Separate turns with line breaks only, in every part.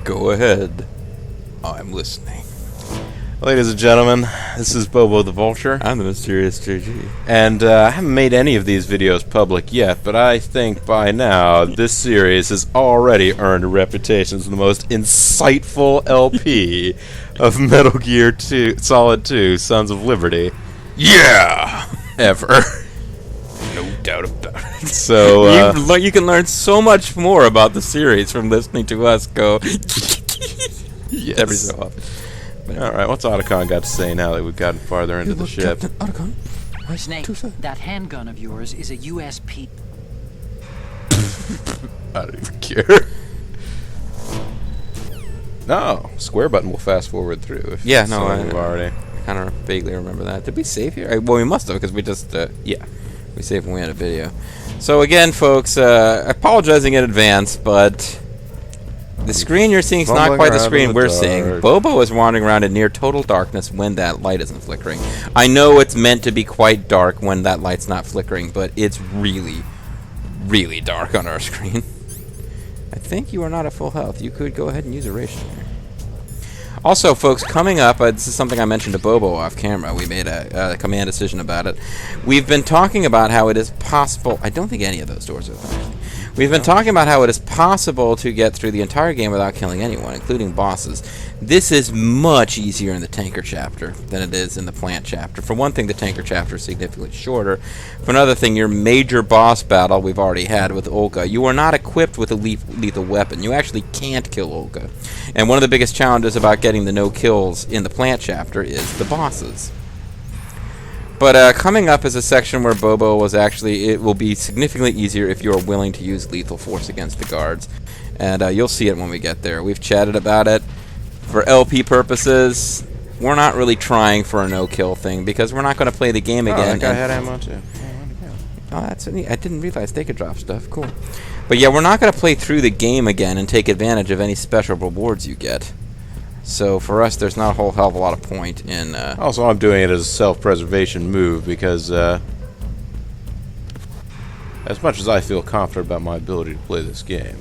Go ahead. I'm listening.
Ladies and gentlemen, this is Bobo the Vulture.
I'm the mysterious JG.
And I haven't made any of these videos public yet, but I think by now this series has already earned a reputation as the most insightful LP of Metal Gear 2, Solid 2, Sons of Liberty.
Yeah!
Ever.
No doubt about it.
So,
you can learn so much more about the series from listening to us go
yes.
every so often.
Alright, what's Otacon got to say now that we've gotten farther into the ship?
Otacon?
Snake, that handgun of yours is a USP.
I don't even care. No, square button will fast forward through. If
Yeah, no, I
already.
kind of vaguely remember that. Did we save here? Well, we must have, because we just, we saved when we had a video. So again, folks, apologizing in advance, but the screen you're seeing is not quite the screen we're seeing. Bobo is wandering around in near total darkness when that light isn't flickering. I know it's meant to be quite dark when that light's not flickering, but it's really, really dark on our screen. I think you are not at full health. You could go ahead and use a ration here. Also, folks, coming up, this is something I mentioned to Bobo off camera. We made a command decision about it. We've been talking about how it is possible... I don't think any of those doors are open, actually. We've been talking about how it is possible to get through the entire game without killing anyone, including bosses. This is much easier in the tanker chapter than it is in the plant chapter. For one thing, the tanker chapter is significantly shorter. For another thing, your major boss battle we've already had with Olga, you are not equipped with a lethal weapon. You actually can't kill Olga. And one of the biggest challenges about getting the no kills in the plant chapter is the bosses. But coming up is a section where Bobo was actually... It will be significantly easier if you are willing to use lethal force against the guards. And you'll see it when we get there. We've chatted about it. For LP purposes, we're not really trying for a no-kill thing, because we're not going to play the game again.
That guy had ammo too.
Oh, that's neat. I didn't realize they could drop stuff. Cool. But yeah, we're not going to play through the game again and take advantage of any special rewards you get. So for us, there's not a whole hell of a lot of point in...
Also, I'm doing it as a self-preservation move because as much as I feel confident about my ability to play this game,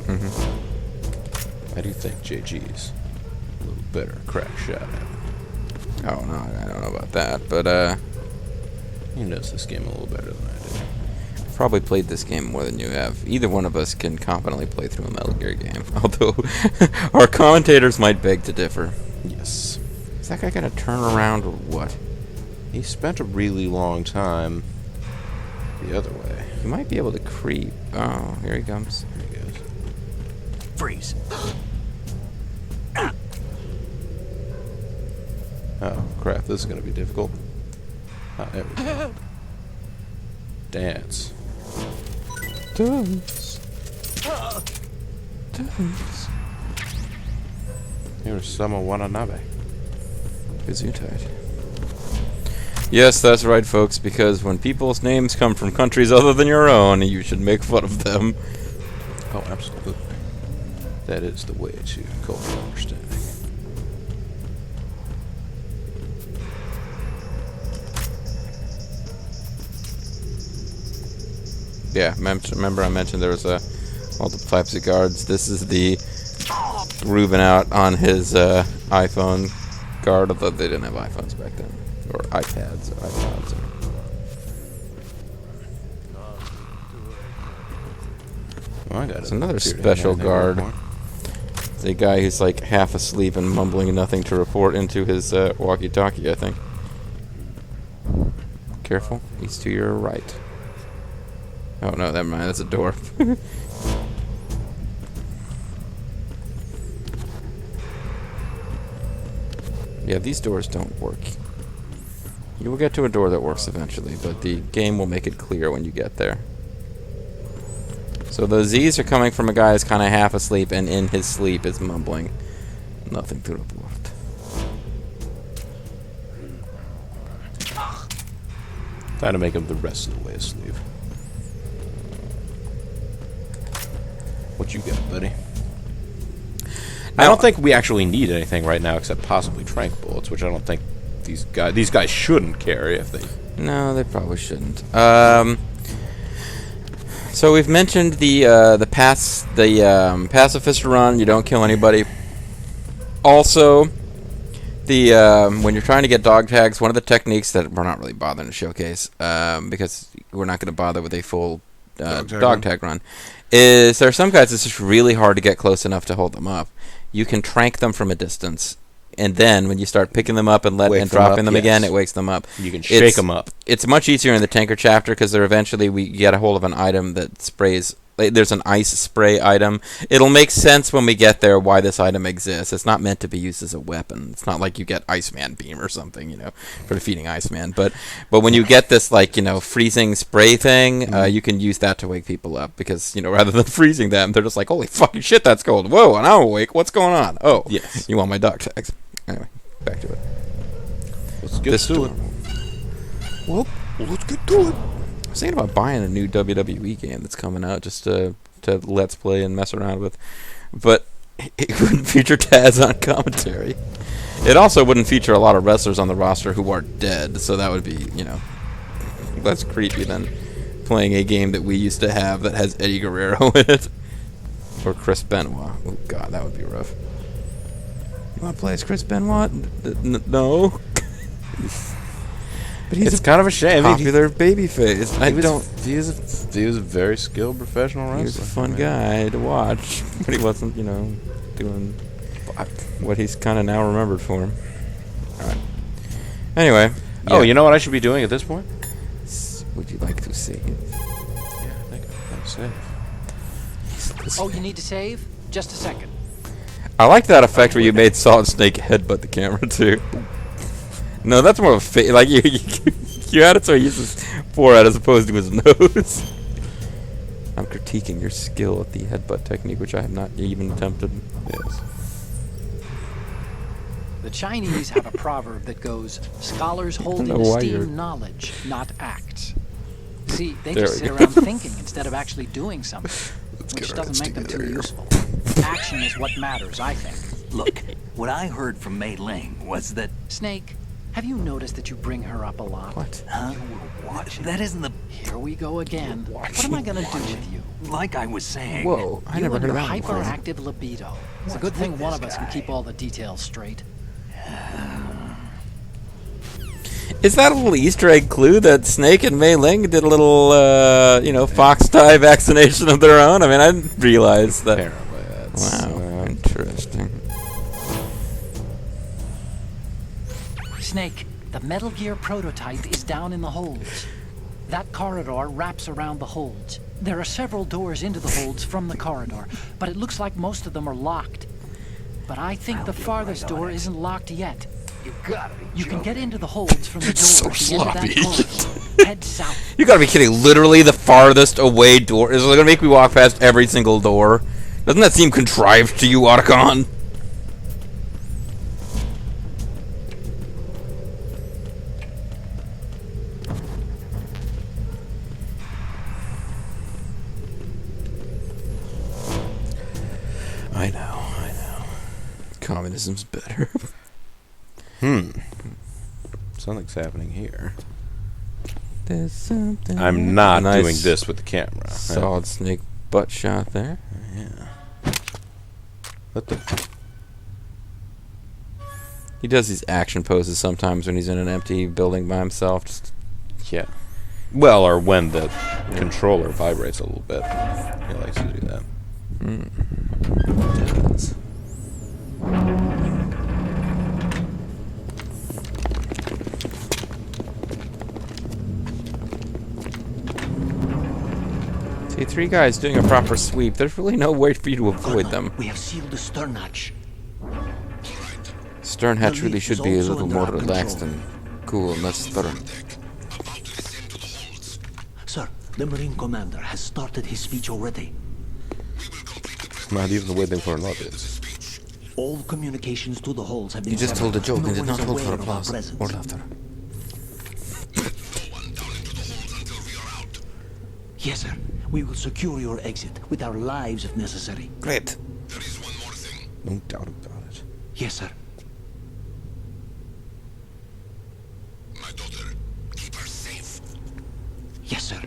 I do think JG's a little better crack shot at it.
Oh, no, I don't know about that, but
He knows this game a little better than I do.
I've probably played this game more than you have. Either one of us can competently play through a Metal Gear game, although our commentators might beg to differ.
Yes.
Is that guy gonna turn around or what?
He spent a really long time the other way.
He might be able to creep. Oh, here he comes.
There he goes.
Freeze.
Oh, crap. This is going to be difficult. Oh, there we go. Dance.
Dance. Dance.
Here's Sama Wananabe.
Gesundheit. Yes, that's right, folks, because when people's names come from countries other than your own, you should make fun of them.
Oh, absolutely. That is the way to cultural understanding.
Yeah, remember I mentioned there was multiple types of guards. This is the Ruben out on his iPhone guard, although they didn't have iPhones back then. Or iPads or iPods.
Oh, I got
It's another special guard. It's a guy who's like half asleep and mumbling nothing to report into his walkie-talkie, I think. Careful, he's to your right. Oh no, never mind, that's a door. Yeah, these doors don't work. You will get to a door that works eventually, but the game will make it clear when you get there. So the Z's are coming from a guy who's kind of half asleep, and in his sleep is mumbling nothing to report.
Trying to make him the rest of the way asleep. What you got, buddy? I don't think we actually need anything right now except possibly tranq bullets, which I don't think these guys shouldn't carry if they...
No, they probably shouldn't. So we've mentioned the pacifist run. You don't kill anybody. Also, the when you're trying to get dog tags, one of the techniques that we're not really bothering to showcase, because we're not going to bother with a full dog tag run, is there are some guys it's just really hard to get close enough to hold them up. You can trank them from a distance, and then when you start picking them up and dropping them again, it wakes them up.
You can shake them up.
It's much easier in the tanker chapter because they're eventually we get a hold of an item that sprays. There's an ice spray item. It'll make sense when we get there why this item exists. It's not meant to be used as a weapon. It's not like you get Iceman Beam or something, for defeating Iceman. But when you get this, freezing spray thing, you can use that to wake people up because, rather than freezing them, they're just like, holy fucking shit, that's cold. Whoa, and I'm awake. What's going on? Oh,
yes.
You want my dog tags. Anyway, back to it.
Let's get to it.
Well, let's get to it. I was thinking about buying a new WWE game that's coming out just to let's play and mess around with, but it wouldn't feature Taz on commentary. It also wouldn't feature a lot of wrestlers on the roster who are dead, so that would be, less creepy than playing a game that we used to have that has Eddie Guerrero in it. Or Chris Benoit. Oh god, that would be rough. You want to play as Chris Benoit? No. But
it's kind of a shame.
Popular babyface.
He was a very skilled professional wrestler.
He was a fun guy to watch, but he wasn't, doing what he's kind of now remembered for. All right. Anyway.
Oh, you know what I should be doing at this point?
Would you like to save?
Yeah, I think I'd like to save.
Oh, you need to save? Just a second.
I like that effect where you made Solid Snake headbutt the camera too. No, that's more of a you had it so he uses his forehead as opposed to his nose. I'm critiquing your skill at the headbutt technique, which I have not even attempted. Yes.
The Chinese have a proverb that goes, scholars hold in esteem knowledge, not acts. See, they just sit around thinking instead of actually doing something, which doesn't make them too useful. Action is what matters, I think.
Look, what I heard from Mei Ling was that...
Snake, have you noticed that you bring her up a lot?
What?
Huh? That isn't the...
Here we go again. What am I going to do with you?
Like I was saying...
Whoa, I never heard of that before.
Hyperactive libido. It's a good thing one of us can keep all the details straight.
Is that a little Easter egg clue that Snake and Mei Ling did a little, fox tie vaccination of their own? I mean, I didn't realize that.
Apparently, that's...
Wow, interesting.
Snake, the Metal Gear prototype is down in the holds. That corridor wraps around the holds. There are several doors into the holds from the corridor, but it looks like most of them are locked. But I think the farthest door isn't locked yet. You can get into the holds from the door
so
at the end of that
sloppy.
corridor. Head south.
You gotta be kidding. Literally the farthest away door. Is it gonna make me walk past every single door? Doesn't that seem contrived to you, Otacon? I know. Communism's better.
Something's happening here.
There's something.
I'm not
Nice
doing this with the camera.
Solid Snake butt shot there.
Yeah. What the...
He does these action poses sometimes when he's in an empty building by himself. Just
Yeah. Well, or when the controller vibrates a little bit. He likes to do that.
See, three guys doing a proper sweep. There's really no way for you to avoid them.
We have sealed the stern hatch.
Stern hatch really should be a little more relaxed and cool, and less stern.
Sir, the Marine Commander has started his speech already.
Not even the waiting for an audience.
All communications to the halls have been...
You just told a joke and did not hold for applause
presence.
or laughter.
Yes, sir. We will secure your exit with our lives if necessary.
Great.
There is one more thing.
No doubt about it.
Yes, sir.
My daughter, keep her safe.
Yes, sir.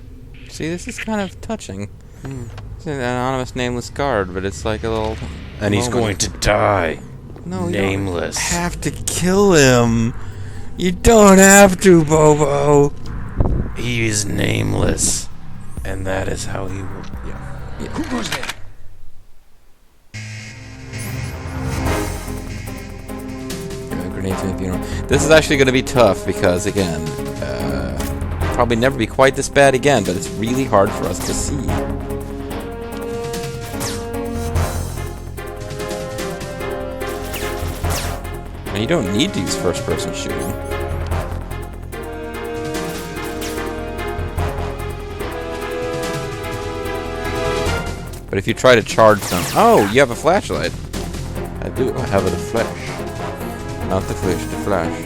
See, this is kind of touching. It's an anonymous nameless guard, but it's like a little...
And he's
moment.
going to die.
No,
Nameless.
You don't have to kill him. You don't have to, Bobo.
He is nameless. And that is how he will... Yeah.
Who goes there?
Grenades in the funeral. This is actually going to be tough because, again, probably never be quite this bad again, but it's really hard for us to see. And you don't need to use first-person shooting. But if you try to charge them... Oh, you have a flashlight.
I do. I have it in flesh.
Not the flash, the flash.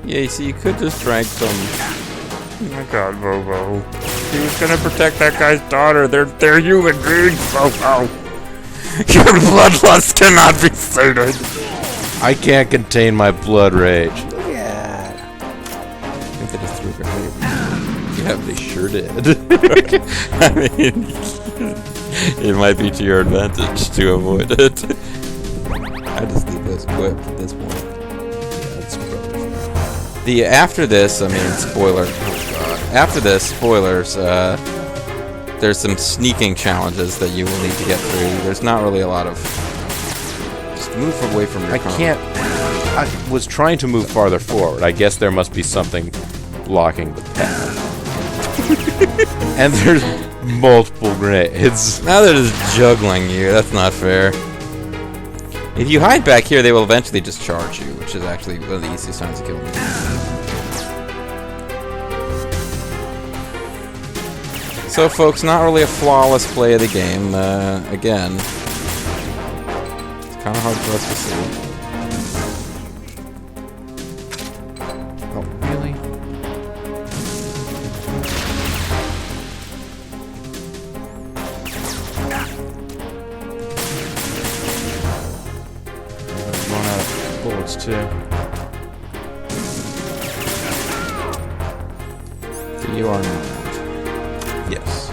Yeah, you see, you could just drag some... Oh my god, Bobo. He was gonna protect that guy's daughter. They're human beings, Bobo. Your bloodlust cannot be sated.
I can't contain my blood rage.
Yeah. I think they just threw a grenade. Yeah, they sure did. I mean, it might be to your advantage to avoid it. I just leave this equipped at this point. Yeah, that's probably fair. After this, I mean, spoiler. Oh god. After this, spoilers. There's some sneaking challenges that you will need to get through. There's not really a lot of. Just move away from your.
I can't. I was trying to move farther forward. I guess there must be something blocking the path. And there's multiple grenades.
Now they're just juggling you. That's not fair. If you hide back here, they will eventually just charge you, which is actually one of the easiest times to kill them. So, folks, not really a flawless play of the game. Again, it's kind of hard for us to see. Oh, really?
Run out of bullets too.
You are not.
Yes.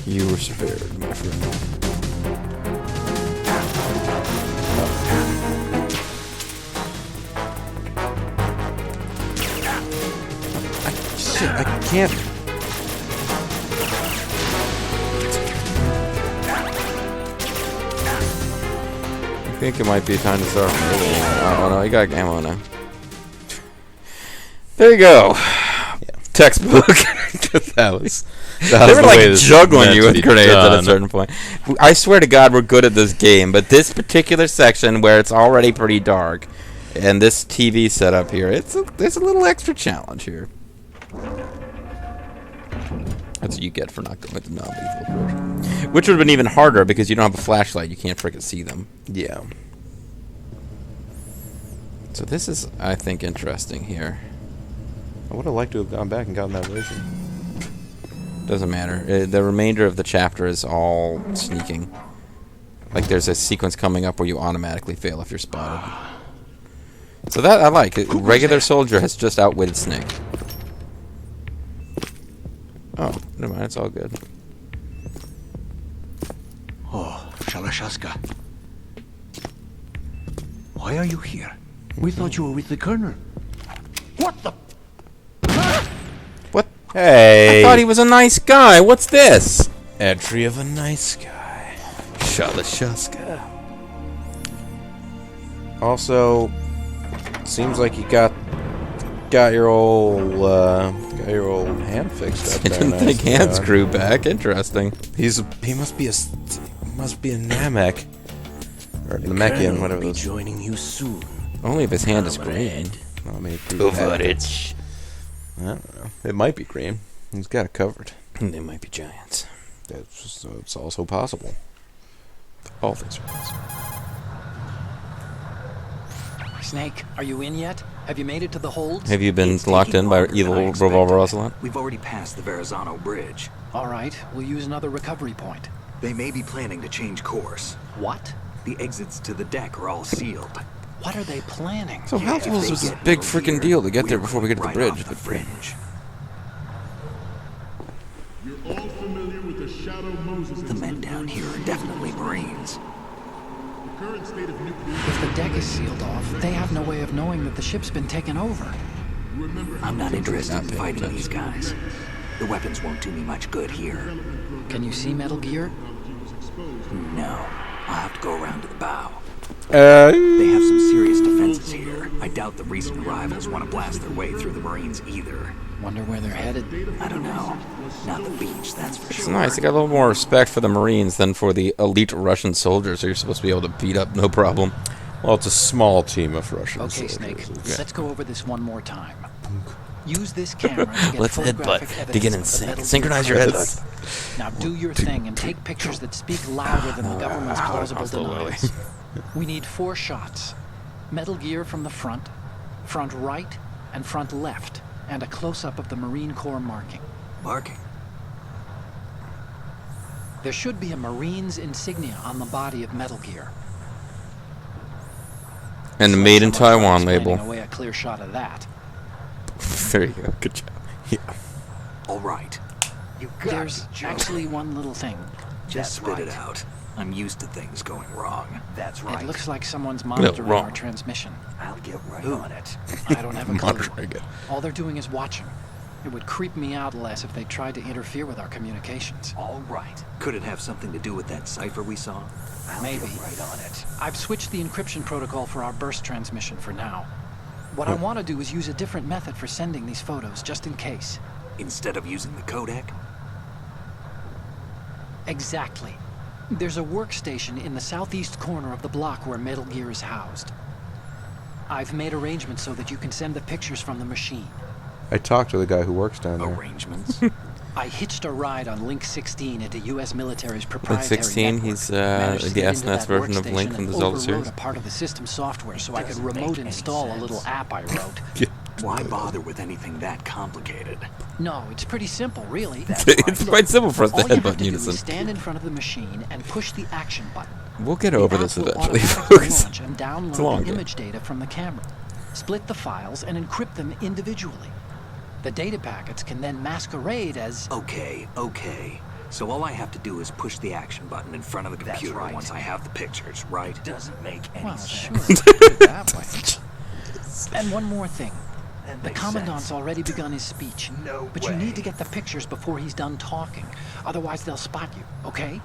You were spared, my friend.
Shit, I can't.
I think it might be time to start. Oh no, you got ammo now. There you go.
Yeah.
Textbook.
that was
They were
the way
like
this
juggling
meant
you
to
with
be
grenades at a
done.
certain point. I swear to God, we're good at this game, but this particular section where it's already pretty dark, and this TV setup here, there's a little extra challenge here. That's what you get for not going with the non-lethal approach. Which would have been even harder because you don't have a flashlight. You can't frickin' see them.
Yeah.
So this is, I think, interesting here.
I would have liked to have gone back and gotten that version.
Doesn't matter. The remainder of the chapter is all sneaking. Like there's a sequence coming up where you automatically fail if you're spotted. So that I like. Regular soldier has just outwitted Snake. Oh, never mind. It's all good.
Oh, Shalashaska. Why are you here? We thought you were with the colonel. What the?
What?
Hey!
I thought he was a nice guy. What's this?
Entry of a nice guy.
Shalashaska.
Also, seems like you got your old hand fixed up
I
there.
didn't think hands grew back. Interesting.
He must be a Namek or Namekian, whatever
Be
those.
joining you soon.
Only if his hand is green.
I mean, I don't know. It might be green. He's got it covered.
They might be giants.
It's also possible.
All things are possible.
Snake, are you in yet? Have you made it to the holds?
Have you been
It's
locked
taking
in by
longer than I
evil
expected.
revolver Ocelot?
We've already passed the Verrazano Bridge.
All right, we'll use another recovery point.
They may be planning to change course.
What?
The exits to the deck are all sealed.
What are they planning?
So how
If
close
they
was this
get
big
Metal
freaking
Gear,
deal to get there
we'll
before we get to the
right
bridge?
off the fringe. The men down here are definitely Marines.
If the deck is sealed off, they have no way of knowing that the ship's been taken over.
I'm not interested in fighting these guys. The weapons won't do me much good here.
Can you see Metal Gear?
No. I'll have to go around to the bow. They have some serious defenses here. I doubt the recent arrivals want to blast their way through the Marines either.
Wonder where they're headed.
I don't know. Not the beach, that's for
It's
sure.
nice. I got a little more respect for the Marines than for the elite Russian soldiers who you're supposed to be able to beat up no problem.
Well, it's a small team of Russian
Okay,
soldiers.
Snake,
Yeah.
let's go over this one more time. Use this camera to get
Let's
photographic
headbutt
evidence
to get in
of the
sync.
Metal Gear
Synchronize your
crisis.
headbutt.
Now do your thing and take pictures that speak louder than the government's plausible
Hostile
denials. We need 4 shots. Metal Gear from the front right, and front left, and a close-up of the Marine Corps marking.
Marking.
There should be a Marine's insignia on the body of Metal Gear.
And the
So
Made in
someone's not
Taiwan
explaining
label.
away a clear shot of that.
There you go. Good job. Yeah.
All right.
There's actually one little thing.
Just spit it out. I'm used to things going wrong. That's
It looks like someone's monitoring
wrong.
our transmission.
I'll get right on it.
I don't have a clue.
Monitoring it.
All they're doing is watching. It would creep me out less if they tried to interfere with our communications.
All right. Could it have something to do with that cipher we saw?
Maybe.
Right on it.
I've switched the encryption protocol for our burst transmission for now. What I want to do is use a different method for sending these photos, just in case.
Instead of using the codec?
Exactly. There's a workstation in the southeast corner of the block where Metal Gear is housed. I've made arrangements so that you can send the pictures from the machine.
I talked to the guy who works down there.
Arrangements?
I hitched a ride on Link 16 into U.S. military's
Link
proprietary
16,
network.
he's
Managed to
the
get into
SNES
that
version of
workstation
Link from the
and
Zelda
overrode
series.
a part of the system software so I could remote install a little app I wrote.
Why bother with anything that complicated?
No, it's pretty simple, really.
It's quite simple for us to
All you have
headbutt
to do
unison.
is stand in front of the machine and push the action button.
We'll get
The
over
app
this
will
eventually,
automatically
folks.
launch and
It's a long
download the
game.
image data from the camera. Split the files and encrypt them individually. The data packets can then masquerade as...
Okay. So all I have to do is push the action button in front of the computer once I have the pictures, right? Doesn't make any
Well, sure, put it that way. And one more thing. The Commandant's already begun his speech. But you need to get the pictures before he's done talking. Otherwise, they'll spot you, okay?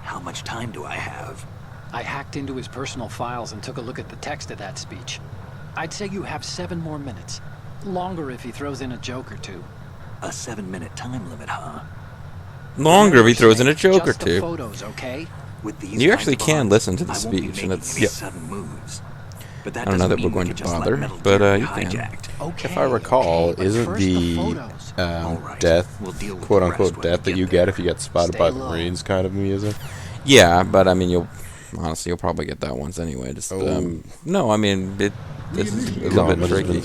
How much time do I have?
I hacked into his personal files and took a look at the text of that speech. I'd say you have 7 more minutes. Longer if he throws in a joke or two.
A 7-minute time limit, huh?
Longer if he throws in a joke or
Just the
two.
photos, okay?
With these
You
kinds
actually
of
can
odds,
listen to the
I won't be
speech, and
making
it's-
any
yeah.
sudden moves. But that
I don't know
doesn't
that we're
mean
going
we
to
can just let
bother,
Metal
but,
Gear
you
be
can.
hijacked.
Okay.
If I recall,
okay, but
isn't
first
the
photos.
All right,
death,
we'll deal with the
quote-unquote
rest when
death
we
that
get
you
there.
get if you get spotted
Stay
by the
low.
Marines kind of music?
Yeah, but I mean, you'll probably get that once anyway. Just no, I mean, this is a little bit tricky.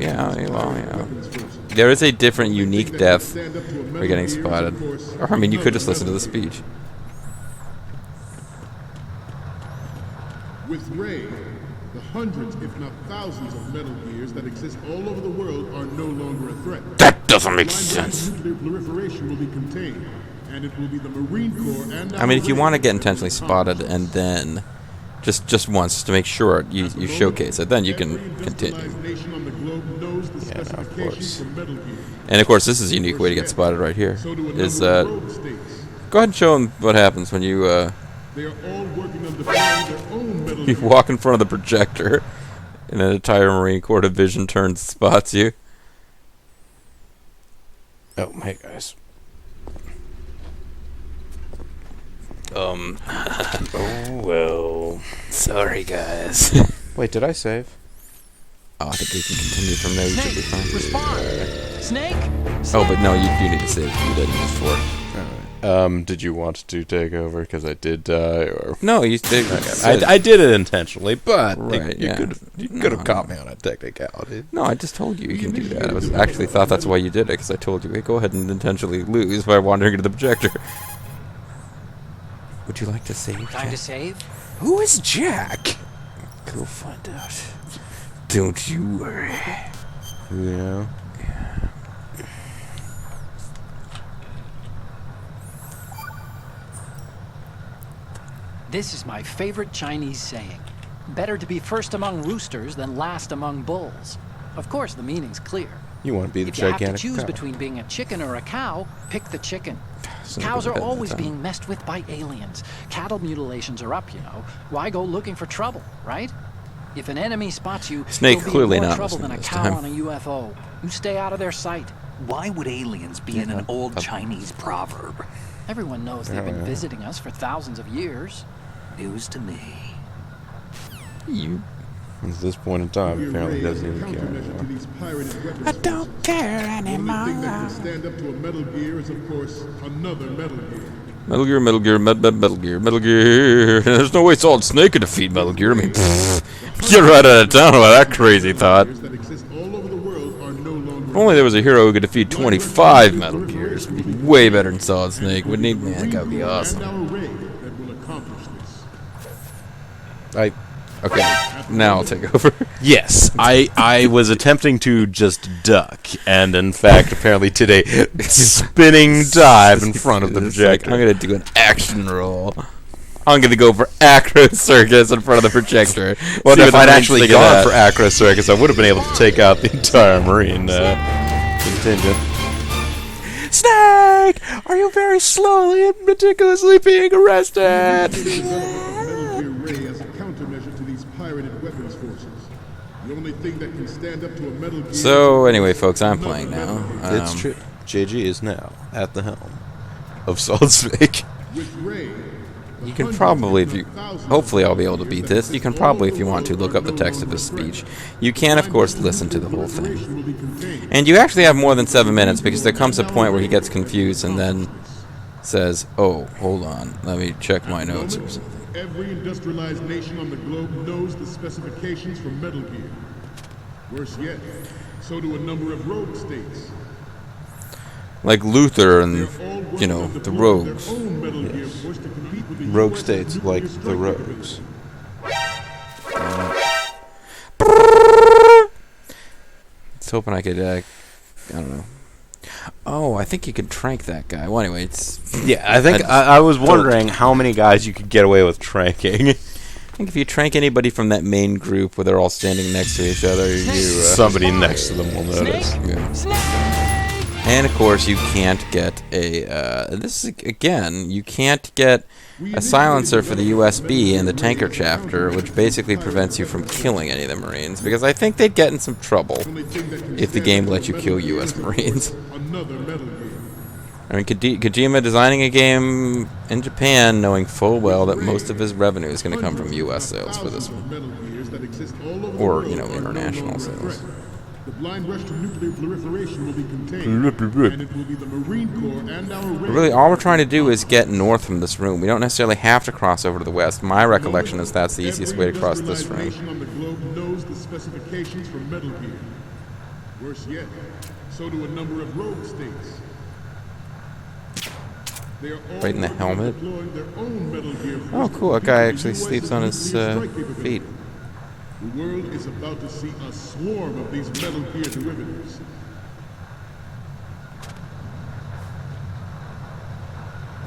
Yeah, well, yeah. There is a different, unique death for getting spotted. Or I mean, you could just listen to the speech.
With Ray, the hundreds, if not thousands, of Metal Gears that exist all over the world are no longer a threat.
That doesn't make
Line-wide
sense.
nuclear proliferation will be contained, and it will be the Marine Corps and
I mean, if you want to get
that
intentionally
will
spotted
accomplish
and then just once to make sure you showcase it, then you can
every
continue.
industrialized nation on the globe knows the specifications for Metal Gear.
And of course, this is a unique way to get spotted right here.
So do a
Is
number of rogue states.
go ahead and show them what happens when you
They are all working on defining their own Metal
you
Gear.
walk in front of the projector, and an entire Marine Corps division turns and spots you.
Oh, hey guys.
Oh well. Sorry, guys.
Wait, did I save?
Oh, I think we can continue from there. You should be
Snake,
fine.
respond! Snake!
Oh, but no, you do need to save. You didn't before.
Did you want to take over because I did die, or
No, you did.
I did it intentionally, but
Right,
you
yeah.
could have caught me on a technicality.
No, I just told you you can do that. I was actually thought that's why you did it, because I told you, hey, go ahead and intentionally lose by wandering into the projector. Would you like to save?
Time
Jack?
to save?
Who is Jack?
Go find out. Don't you worry.
Yeah.
This is my favorite Chinese saying. Better to be first among roosters than last among bulls. Of course, the meaning's clear.
You want to be the
If you have to
gigantic
choose
cow.
between being a chicken or a cow, pick the chicken.
Son of
Cows
a
are
bitch,
always
that's
being messed with by aliens. Cattle mutilations are up, you know. Why go looking for trouble, right? If an enemy spots you,
Snake
you'll be
clearly
in more
not
trouble than a
listening
cow
this
on a UFO. You stay out of their sight.
Why would aliens be in an old Chinese proverb?
Everyone knows they've been visiting us for thousands of years.
News to me.
You
At this point in time, apparently doesn't even care anymore.
I don't care anymore. The only thing that can stand up to a Metal Gear is, of course, another Metal Gear.
Metal Gear, Metal Gear, Metal Gear, Metal Gear. There's no way Solid Snake could defeat Metal Gear. I mean, get right out of town with that crazy thought.
That exist all over the world are no longer.
If only there was a hero who could defeat 25 Metal Gears. It'd be way better than Solid Snake, wouldn't he? Man, that would be awesome.
And our raid that will accomplish this.
Okay, now I'll take over.
Yes, I was attempting to just duck, and in fact, apparently did a spinning dive in front of the
It's like,
projector.
I'm gonna do an action roll. I'm gonna go for Acro Circus in front of the projector.
Well,
See
if
what
I'd
the
actually
Marines think of
gone
that.
for Acro Circus, I would have been able to take out the entire Marine contingent. Snake! Are you very slowly and meticulously being arrested?
Metal Gear Ray as a countermeasure to these pirated weapons forces. The only thing that can stand up to a Metal Gear.
So anyway, folks, I'm playing now.
It's true. JG is now at the helm of Solid Snake.
With Ray,
You can probably, if you, hopefully I'll be able to beat this. You can probably, if you want to, look up the text of his speech. You can, of course, listen to the whole thing. And you actually have more than 7 minutes, because there comes a point where he gets confused and then says, oh, hold on, let me check my notes or something.
Every industrialized nation on the globe knows the specifications for Metal Gear. Worse yet, so do a number of rogue states.
Like Luther and,
They're all working
you know,
on
the
deploying
rogues.
their own Metal Gear force to compete with the
Rogue
US
states
nuclear
like the
strike
rogues.
It's hoping I could, I don't know. Oh, I think you could trank that guy. Well, anyway, it's...
Yeah, I think I was wondering how many guys you could get away with tranking.
I think if you trank anybody from that main group where they're all standing next to each other,
Somebody next to them will notice.
And of course, you can't get a. This is again, you can't get a silencer for the USB in the tanker chapter, which basically prevents you from killing any of the Marines. Because I think they'd get in some trouble if the game let you kill U.S. Marines.
Another Metal Gear.
I mean, Kojima designing a game in Japan, knowing full well that most of his revenue is going to come from U.S. sales for this one,
Metal Gears that exist all over the
or
world
you know,
are no
international
longer a
sales.
threat. The blind rush to nuclear proliferation will be contained, and it will be the Marine Corps and our raid.
Really, all we're trying to do is get north from this room. We don't necessarily have to cross over to the west. My recollection is that's the easiest way to cross this
Every
room.
nation on the globe knows the specifications for Metal Gear. Worse yet, so do a number of rogue states. They are all
Right in the
working on
helmet.
deploying their own Metal Gear
Oh,
force
cool.
to
That guy
compete with
actually
the
sleeps
US
on his
nuclear strike capability.
feet.
The world is about to see a swarm of these Metal Gear derivatives.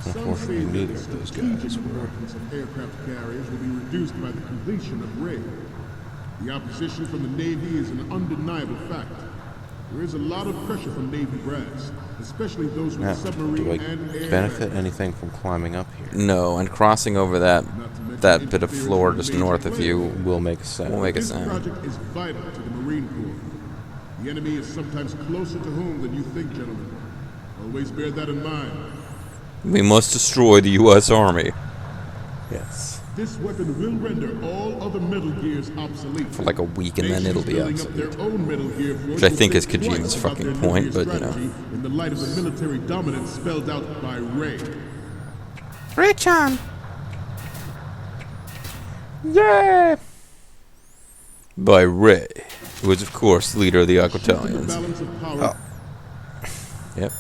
Some say
Unfortunately,
that
neither
the
of those
strategic
guys were.
importance of aircraft carriers will be reduced by the completion of raid. The opposition from the Navy is an undeniable fact. There is a lot of pressure from Navy brass, especially those with
Now,
submarine
do I
and air
benefit
aircraft.
anything from climbing up here?
No, and crossing over that
Not to mention
bit of
interfering
floor
with
just
major
north of you
players.
Will make a sound.
will make a
This
sound.
project is vital to the Marine Corps. The enemy is sometimes closer to home than you think, gentlemen. Always bear that in mind.
We must destroy the U.S. Army.
Yes.
This weapon will render all other Metal Gears obsolete.
For like a week, and then
Nations
it'll be
building up
obsolete.
their own Metal Gear force
Which I
will
think is
think
Kojima's
twice about
fucking
their
point,
nuclear
but, you know.
strategy in the light of the military dominance spelled out by Ray.
Richon! Yeah! By Ray, who is, of course, leader of the
The
Aquitalians.
balance of power.
Yep.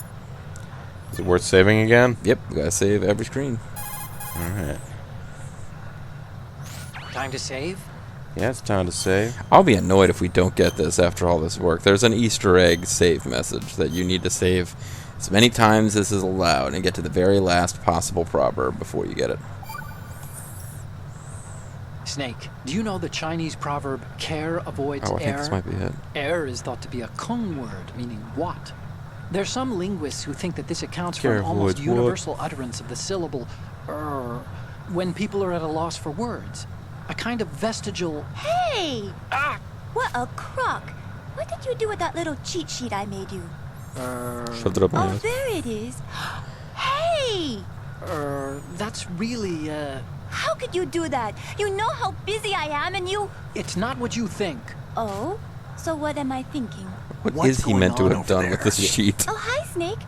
Is it worth saving again?
Yep, we gotta save every screen.
Alright.
Time to save?
Yeah, it's time to save.
I'll be annoyed if we don't get this after all this work. There's an Easter egg save message that you need to save as many times as is allowed and get to the very last possible proverb before you get it.
Snake, do you know the Chinese proverb, care avoids
Oh, I think
error?
this might be it.
Error is thought to be a Kung word, meaning what? There's some linguists who think that this accounts for
Care
an almost
avoids what?
universal utterance of the syllable when people are at a loss for words. A kind of vestigial...
Hey! What a crock! What did you do with that little cheat sheet I made you?
Shoved it up my
Oh,
ass.
there it is. Hey!
That's really,
How could you do that? You know how busy I am and you...
It's not what you think.
Oh? So what am I thinking?
What
What's
is he
going
meant to
on
have
over
done
there?
with this sheet?
Oh, hi, Snake.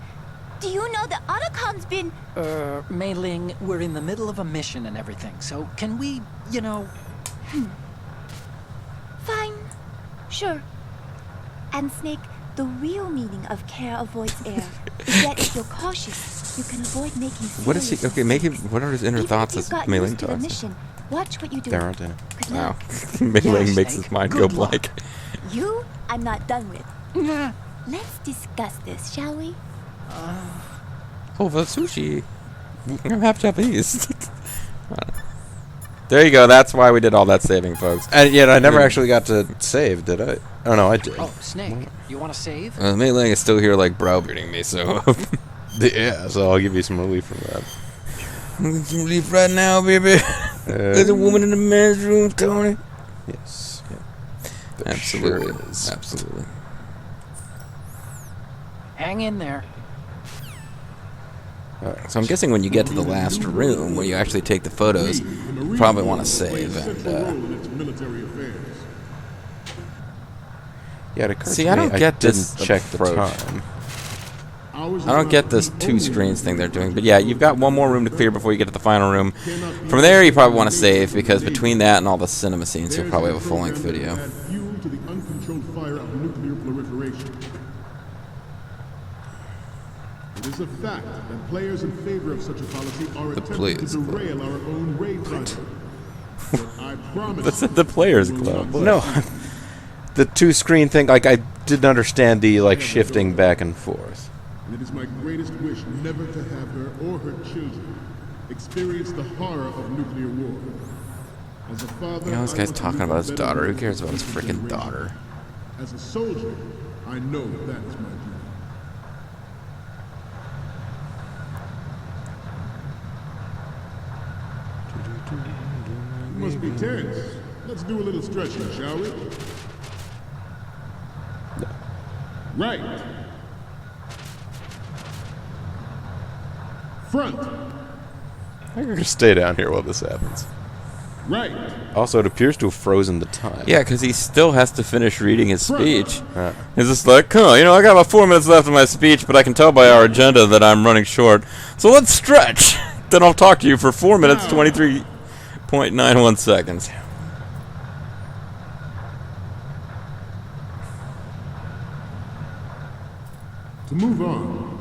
Do you know that Otacom's been...
Mei Ling, we're in the middle of a mission and everything, so can we, you know...
Fine. Sure. And Snake, the real meaning of care avoids error is that if you're cautious, you can avoid making
What is he?
serious
Okay, make him.
mistakes.
What are his inner
Even
thoughts
if
as
you've got
Mei Ling
used to the
talks?
mission, watch what you do.
There aren't any.
Good
Wow.
luck.
Mei Ling
Yes,
makes
Snake.
his mind
Good
go
luck.
blank.
You, I'm not done with. Let's discuss this, shall we?
Oh, for sushi. I'm half Japanese. There you go. That's why we did all that saving, folks.
And yet I never actually got to save, did I? Oh no, I did.
Oh, Snake, you want to save?
Mei Ling is still here, like browbeating me. So
Yeah, so I'll give you some relief from that.
I'm getting some relief right now, baby. There's a woman in the men's room, Tony.
Yes.
Absolutely.
Sure is.
Absolutely.
Hang in there.
So I'm guessing when you get to the last room, when you actually take the photos, you probably want to save. And
Yeah, it occurred
See,
to
I
me
don't get
didn't
this
check the
approach.
time.
I don't get this two screens thing they're doing. But yeah, you've got one more room to clear before you get to the final room. From there, you probably want to save, because between that and all the cinema scenes, you'll probably have a full-length video.
Fuel to the uncontrolled fire of nuclear proliferation. It is a fact that players in favor of such a policy are attempting to
Players Club.
derail our own raid project. But I promise
That's the Players Club.
No, the two-screen thing. Like I didn't understand the shifting back and forth.
and it is my greatest wish never to have her or her children experience the horror of nuclear war. As a father,
You know, this
I
guy's
want to
talking
live
about
a
his
better
daughter. Who
life
cares about his
for
freaking
future
daughter?
generations. As a soldier, I know that is my duty. You must be tense. Let's do a little stretching, shall we? Right. Front.
I'm gonna stay down here while this happens.
Right.
Also, it appears to have frozen the time.
Yeah, because he still has to finish reading his speech.
Ah.
He's just like, huh, I got about 4 minutes left of my speech, but I can tell by our agenda that I'm running short. So let's stretch. Then I'll talk to you for 4 minutes, 23.91 seconds.
To move on.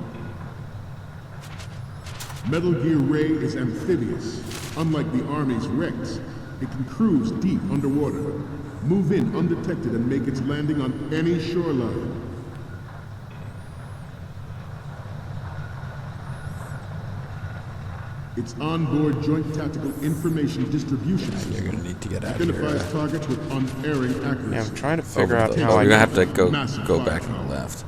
Metal Gear Ray is amphibious. Unlike the Army's Rex, it can cruise deep underwater, move in undetected, and make its landing on any shoreline. Its onboard joint tactical information distribution
You're
system
going to need to get out of
identifies
here.
targets with unerring accuracy.
Yeah, I'm trying to figure out
Oh,
how
you're
I.
going to have to go
Massive
back to the
firepower.
left.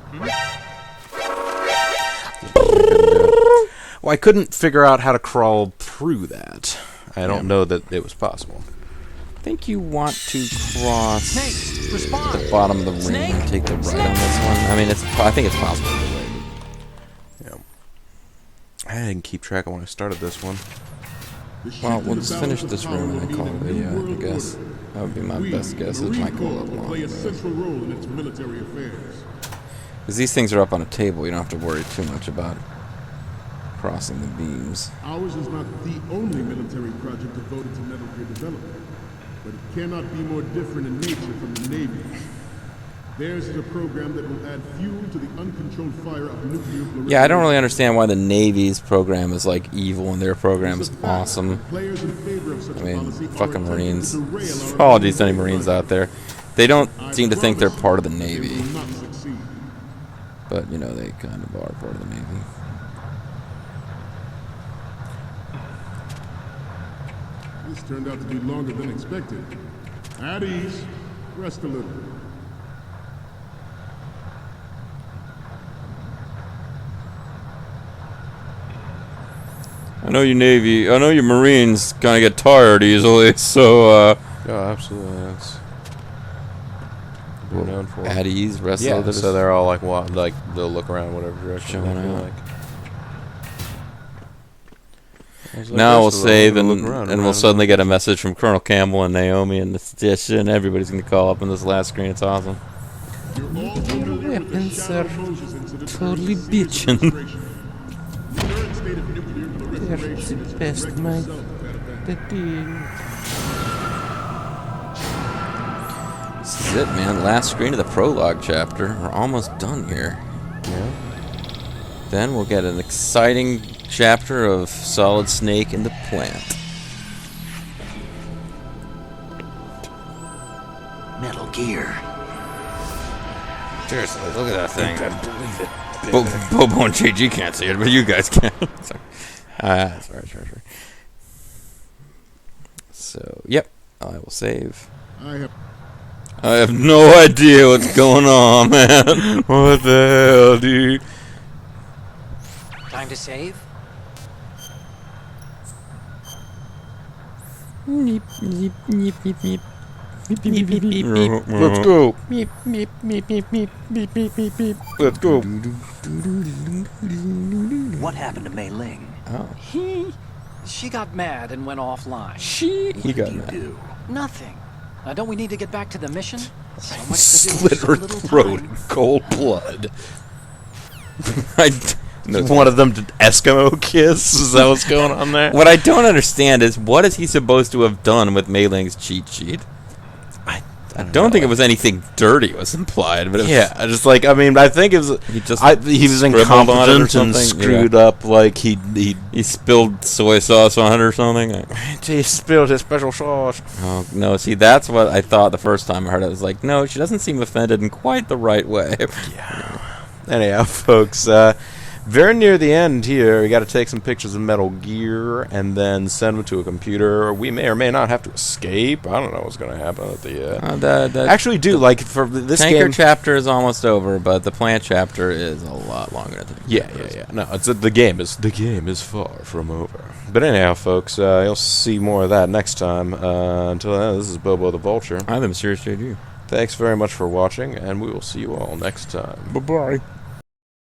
Well, I couldn't figure out how to crawl through that. I don't know that it was possible.
I think you want to cross
Snake, respond.
the bottom of the ring
Snake,
and take the right
Snake.
on this one. I mean, I think it's possible. either way.
Yeah. I didn't keep track of when I started this one.
The shift
Well,
in
we'll
the
just
balance
finish
of
this
power
room
will
and then
mean
call
a
it a
new
video, I
world
guess.
order.
That would be my
We,
best guess.
the
It might go
Marine
up
Corps, will play a
longer.
central role in its military affairs.
Because these things are up on a table, you don't have to worry too much about crossing the beams.
Ours is not the only military project devoted to Metal Gear development, but it cannot be more different in nature from the Navy. Theirs is a program that will add fuel to the uncontrolled fire of nuclear proliferation.
Yeah, I don't really understand why the Navy's program is like evil and their program is awesome.
Players in favor of such
I
a
mean,
policy are
fucking
attempting
Marines.
to derail our
Apologies to
own
any Marines
project.
out there. They don't
I
seem to think they're
promise
part of the
they
Navy,
will not succeed.
but you know, they kind of are part of the Navy.
This turned out to be longer than expected. At ease. Rest a little.
I know you Navy. I know you Marines kind of get tired easily, so
Oh, absolutely. That's what we're known for.
at ease, rest a
Yeah,
little.
so they're all like, like they'll look around whatever direction
Showing
they feel
out.
like. I was like,
Now we'll
"Yes,
save,
gonna
and,
look around,
and we'll suddenly get a message from Colonel Campbell and Naomi and the station. Everybody's going to call up on this last screen. It's awesome.
You're all familiar with the
weapons
Shadow
are
Moses incident
totally
during the Sears
bitchin'.
demonstration. The current state of nuclear proliferation is
best,
directly
mate.
result of that event.
This is it, man. Last screen of the prologue chapter. We're almost done here.
Yeah.
Then we'll get an exciting chapter of Solid Snake in the plant.
Metal Gear.
Seriously, look at that thing. Bobo and JG can't see it, but you guys can. Sorry. So, yep. I will save. I have no idea what's going on, man. What the hell, dude?
Time to save?
Neep, neep, neep, neep, neep. Beep, beep, beep, beep, beep.
Let's go.
Beep, beep, beep, beep, beep, beep, beep, beep, beep.
Let's go.
What happened to Mei Ling?
Oh,
She got mad and went offline.
he got
You
that.
do.
Nothing. Now, don't we need to get back to the mission? So much to do,
Slit
so
her
little
throat
time.
in cold blood.
No,
One of them did Eskimo kiss? Is that what's going on there?
what I don't understand is what is he supposed to have done with Mei Ling's cheat sheet? I don't think it was anything dirty was implied, but it was,
Yeah, I just like, I mean, I think it was,
He just
he was
scribbled on it or
incompetent and
something,
screwed up, like he
he spilled soy sauce on it or something.
spilled his special sauce.
Oh no! See, that's what I thought the first time I heard it. I was like, no, she doesn't seem offended in quite the right way.
Anyhow, folks, very near the end here, we got to take some pictures of Metal Gear and then send them to a computer. We may or may not have to escape. I don't know what's going to happen at the. Actually, like for this
tanker
game.
chapter is almost over, but the plant chapter is a lot longer. I think.
Yeah. No, it's the game is far from over. But anyhow, folks, you'll see more of that next time. Until then, this is Bobo the Vulture.
I'm the Mysterious JG.
Thanks very much for watching, and we will see you all next time.
Bye bye.